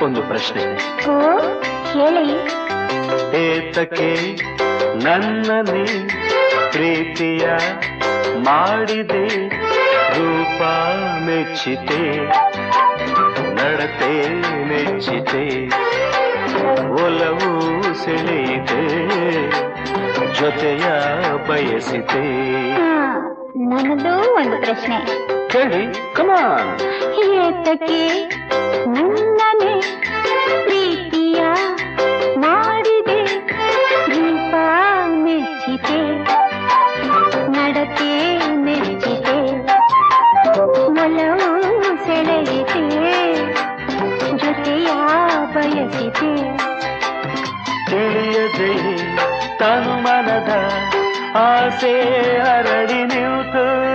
ಒಂದು ಪ್ರಶ್ನೆ. ಓ ಹೇಳಿ. ಏತಕ್ಕೆ ನನ್ನನೆ ಪ್ರೀತಿಯ ಮಾಡಿದೆ, ರೂಪ ಮೆಚ್ಚಿತೆ, ನಡತೆ ಮೆಚ್ಚಿತೆ, ಒಲವು ಸೆಳೆಯಿತೆ, ಜೊತೆಯ ಬಯಸಿತೆ. ನನ್ನದು ಒಂದು ಪ್ರಶ್ನೆ. ಹೇಳಿ, ಕಮಾನ್. ಏತಕ್ಕೆ ನನ್ನನೆ ಪ್ರೀತಿಯ ಮಾಡಿದೆ, ರೂಪ ಮೆಚ್ಚಿತೆ, ನಡತೆ ಮೆಚ್ಚಿತೆ, ಒಲವು ಸೆಳೆಯಿತೆ, ಜೊತೆಯ ಬಯಸಿತೆ. ತಿಳಿಯದೆ ತನು ಮನದ ಆಸೆ ಹರಡಿ ನಿಂತು